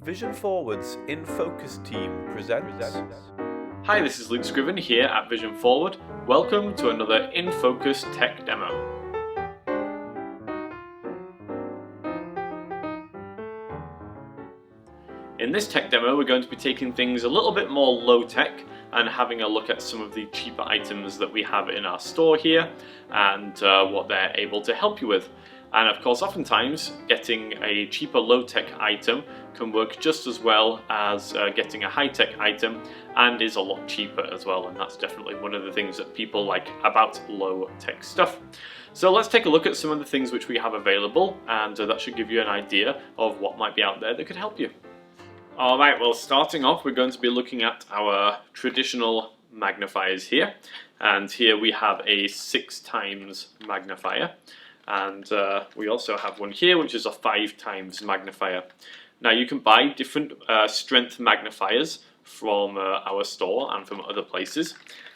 Vision Forward's In Focus team presents. Hi, this is Luke Scriven here at Vision Forward. Welcome to another In Focus tech demo. In this tech demo, we're going to be taking things a little bit more low-tech and having a look at some of the cheaper items that we have in our store here and what they're able to help you with. And of course, oftentimes, getting a cheaper low-tech item can work just as well as getting a high-tech item and is a lot cheaper as well. And that's definitely one of the things that people like about low-tech stuff. So let's take a look at some of the things which we have available, and that should give you an idea of what might be out there that could help you. Alright, well, starting off, we're going to be looking at our traditional magnifiers here. And here we have a 6 times magnifier. And we also have one here which is a 5 times magnifier. Now you can buy different strength magnifiers from our store and from other places.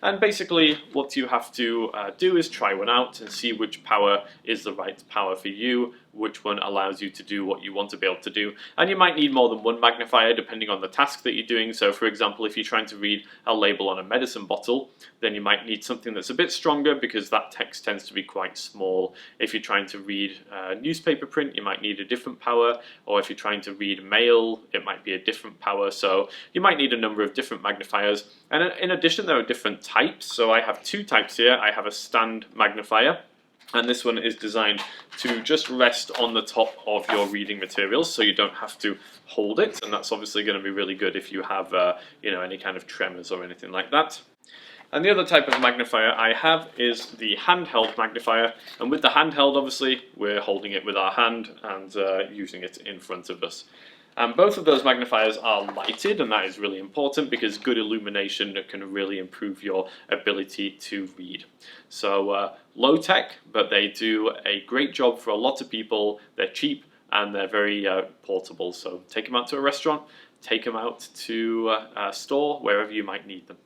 And basically what you have to do is try one out and see which power is the right power for you, which one allows you to do what you want to be able to do. And you might need more than one magnifier depending on the task that you're doing. So for example, if you're trying to read a label on a medicine bottle, then you might need something that's a bit stronger because that text tends to be quite small. If you're trying to read newspaper print, you might need a different power. Or if you're trying to read mail, it might be a different power. So you might need a number of different magnifiers. And in addition, there are different types. So I have 2 types here. I have a stand magnifier, and this one is designed to just rest on the top of your reading materials, so you don't have to hold it. And that's obviously going to be really good if you have, any kind of tremors or anything like that. And the other type of magnifier I have is the handheld magnifier. And with the handheld, obviously, we're holding it with our hand and using it in front of us. And both of those magnifiers are lighted, and that is really important because good illumination can really improve your ability to read. So low tech, but they do a great job for a lot of people. They're cheap and they're very portable. So take them out to a restaurant, take them out to a store, wherever you might need them.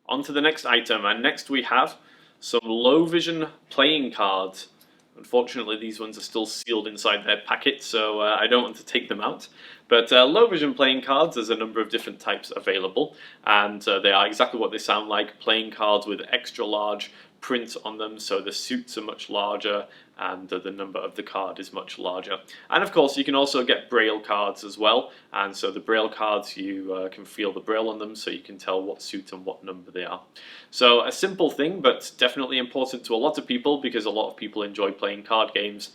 On to the next item, and next we have some low vision playing cards. Unfortunately, these ones are still sealed inside their packet, so I don't want to take them out. But low vision playing cards, there's a number of different types available, and they are exactly what they sound like, playing cards with extra large print on them, so the suits are much larger and the number of the card is much larger. And of course, you can also get braille cards as well, and so the braille cards, you can feel the braille on them, so you can tell what suit and what number they are. So a simple thing, but definitely important to a lot of people because a lot of people enjoy playing card games,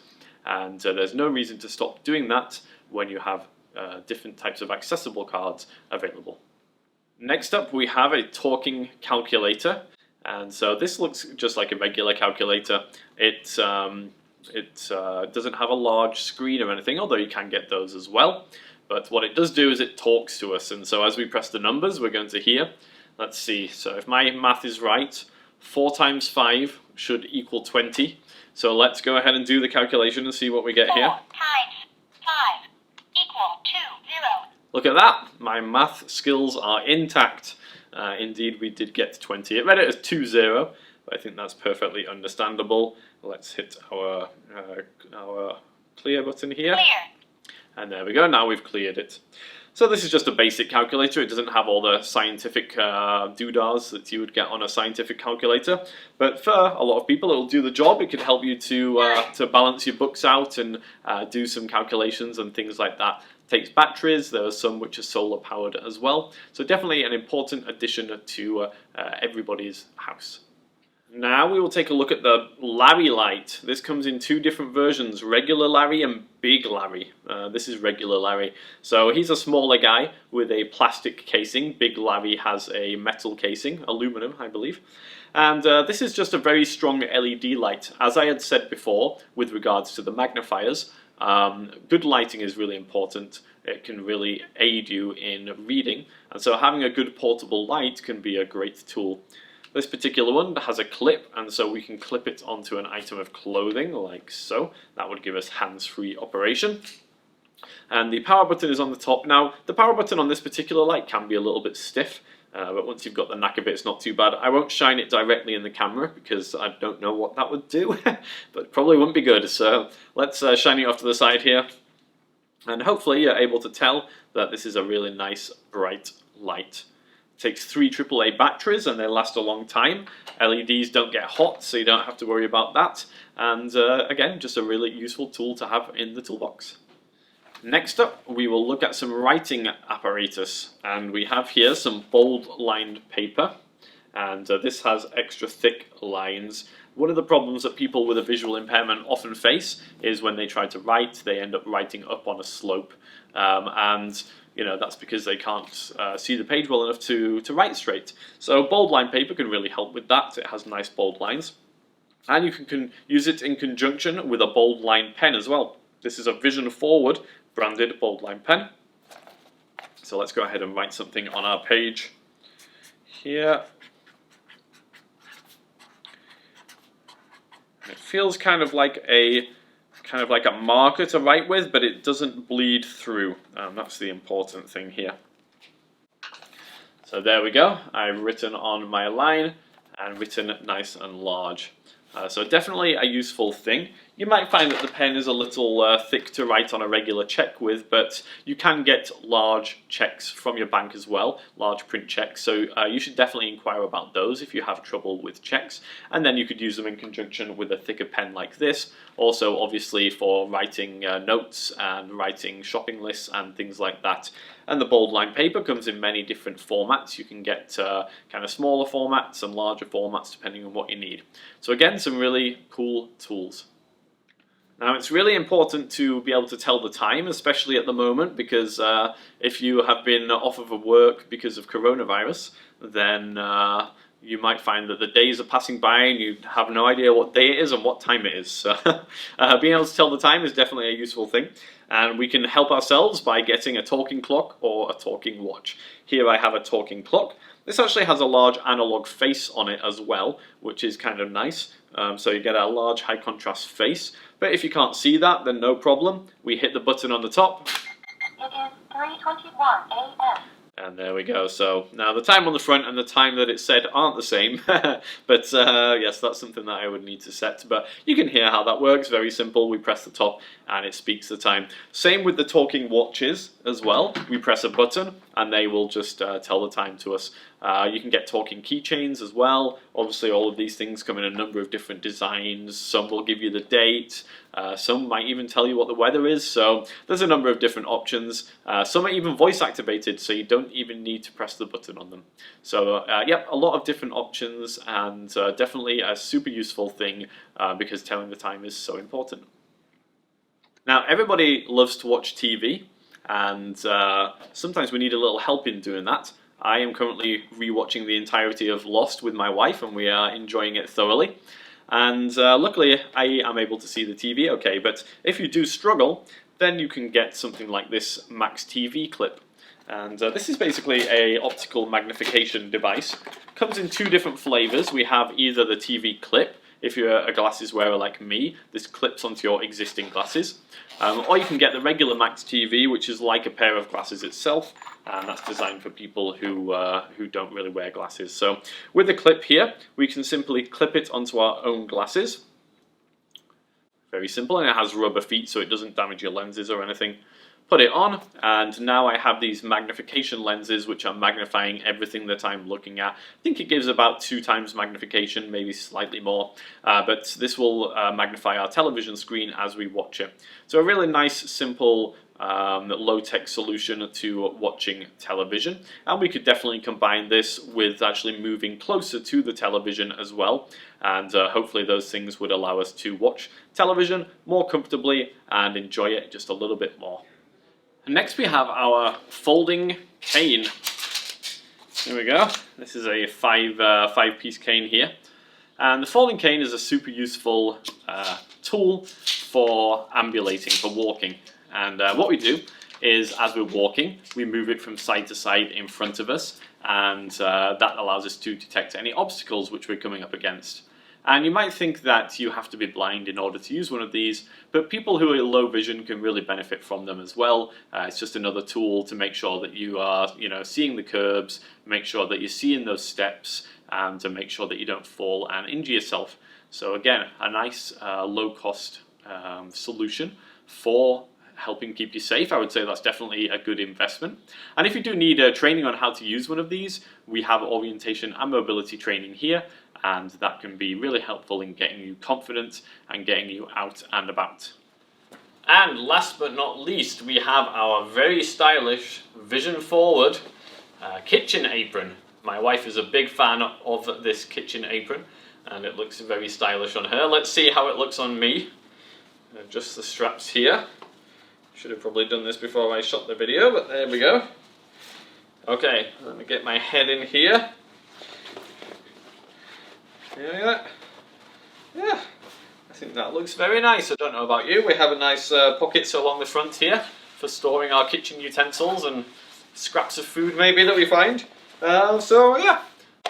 and there's no reason to stop doing that when you have different types of accessible cards available. Next up, we have a talking calculator. And so this looks just like a regular calculator. It doesn't have a large screen or anything, although you can get those as well. But what it does do is it talks to us. And so as we press the numbers, we're going to hear. Let's see. So if my math is right, 4 times 5 should equal 20. So let's go ahead and do the calculation and see what we get here. 4 times 5 equal 20. Look at that. My math skills are intact. Indeed, we did get 20. It read it as 20, but I think that's perfectly understandable. Let's hit our clear button here. Clear. And there we go, now we've cleared it. So this is just a basic calculator. It doesn't have all the scientific doodahs that you would get on a scientific calculator. But for a lot of people, it will do the job. It could help you to balance your books out and do some calculations and things like that. Takes batteries. There are some which are solar powered as well. So definitely an important addition to everybody's house. Now we will take a look at the Lhari Light. This comes in 2 different versions, regular Lhari and big Lhari. This is regular Lhari. So he's a smaller guy with a plastic casing. Big Lhari has a metal casing, aluminum I believe. And this is just a very strong LED light. As I had said before with regards to the magnifiers, good lighting is really important. It can really aid you in reading, and so having a good portable light can be a great tool. This particular one has a clip, and so we can clip it onto an item of clothing like so. That would give us hands-free operation. And the power button is on the top. Now, the power button on this particular light can be a little bit stiff, but once you've got the knack of it, it's not too bad. I won't shine it directly in the camera because I don't know what that would do, but probably wouldn't be good. So let's shine it off to the side here. And hopefully you're able to tell that this is a really nice bright light. It takes 3 AAA batteries and they last a long time. LEDs don't get hot, so you don't have to worry about that. And again, just a really useful tool to have in the toolbox. Next up, we will look at some writing apparatus, and we have here some bold lined paper, and this has extra thick lines. One of the problems that people with a visual impairment often face is when they try to write, they end up writing up on a slope, and that's because they can't see the page well enough to write straight. So bold line paper can really help with that. It has nice bold lines, and you can use it in conjunction with a bold line pen as well. This is a Vision Forward branded bold line pen. So let's go ahead and write something on our page here. It feels kind of like a marker to write with, but it doesn't bleed through. That's the important thing here. So there we go. I've written on my line and written nice and large. So definitely a useful thing. You might find that the pen is a little thick to write on a regular check with, but you can get large checks from your bank as well, large print checks, so you should definitely inquire about those if you have trouble with checks, and then you could use them in conjunction with a thicker pen like this. Also, obviously, for writing notes and writing shopping lists and things like that. And the bold line paper comes in many different formats. You can get kind of smaller formats and larger formats depending on what you need. So again, some really cool tools. Now, it's really important to be able to tell the time, especially at the moment, because if you have been off of work because of coronavirus, then you might find that the days are passing by and you have no idea what day it is and what time it is. So being able to tell the time is definitely a useful thing. And we can help ourselves by getting a talking clock or a talking watch. Here I have a talking clock. This actually has a large analog face on it as well, which is kind of nice. So you get a large high contrast face. But if you can't see that, then no problem. We hit the button on the top. It is 3:21 a.m. And there we go. So now the time on the front and the time that it said aren't the same. But yes, that's something that I would need to set. But you can hear how that works. Very simple. We press the top and it speaks the time. Same with the talking watches as well. We press a button and they will just tell the time to us. You can get talking keychains as well. Obviously, all of these things come in a number of different designs. Some will give you the date. Some might even tell you what the weather is. So there's a number of different options. Some are even voice activated, so you don't even need to press the button on them. So yep, a lot of different options, and definitely a super useful thing because telling the time is so important. Now, everybody loves to watch TV, and sometimes we need a little help in doing that. I am currently rewatching the entirety of Lost with my wife, and we are enjoying it thoroughly. And luckily, I am able to see the TV okay, but if you do struggle, then you can get something like this Max TV clip. And this is basically a optical magnification device. Comes in 2 different flavors. We have either the TV clip. If you're a glasses wearer like me, this clips onto your existing glasses. Or you can get the regular Max TV, which is like a pair of glasses itself, and that's designed for people who don't really wear glasses. So with the clip here, we can simply clip it onto our own glasses. Very simple, and it has rubber feet so it doesn't damage your lenses or anything. Put it on, and now I have these magnification lenses which are magnifying everything that I'm looking at. I think it gives about 2 times magnification, maybe slightly more, but this will magnify our television screen as we watch it. So a really nice, simple, low-tech solution to watching television, and we could definitely combine this with actually moving closer to the television as well, and hopefully those things would allow us to watch television more comfortably and enjoy it just a little bit more. And next we have our folding cane. Here we go. This is a five-piece cane here. And the folding cane is a super useful tool for ambulating, for walking. And what we do is, as we're walking, we move it from side to side in front of us, and that allows us to detect any obstacles which we're coming up against. And you might think that you have to be blind in order to use one of these, but people who are low vision can really benefit from them as well. It's just another tool to make sure that you are, seeing the curbs, make sure that you're seeing those steps, and to make sure that you don't fall and injure yourself. So again, a nice low-cost solution for helping keep you safe, I would say that's definitely a good investment. And if you do need training on how to use one of these, we have orientation and mobility training here, and that can be really helpful in getting you confident and getting you out and about. And last but not least, we have our very stylish, vision forward kitchen apron. My wife is a big fan of this kitchen apron, and it looks very stylish on her. Let's see how it looks on me. Adjust the straps here. Should have probably done this before I shot the video, but there we go. Okay, let me get my head in here. Yeah, I think that looks very nice. I don't know about you. We have a nice pockets along the front here for storing our kitchen utensils and scraps of food maybe that we find. So yeah,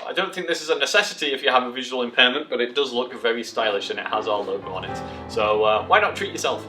I don't think this is a necessity if you have a visual impairment, but it does look very stylish and it has our logo on it. So why not treat yourself?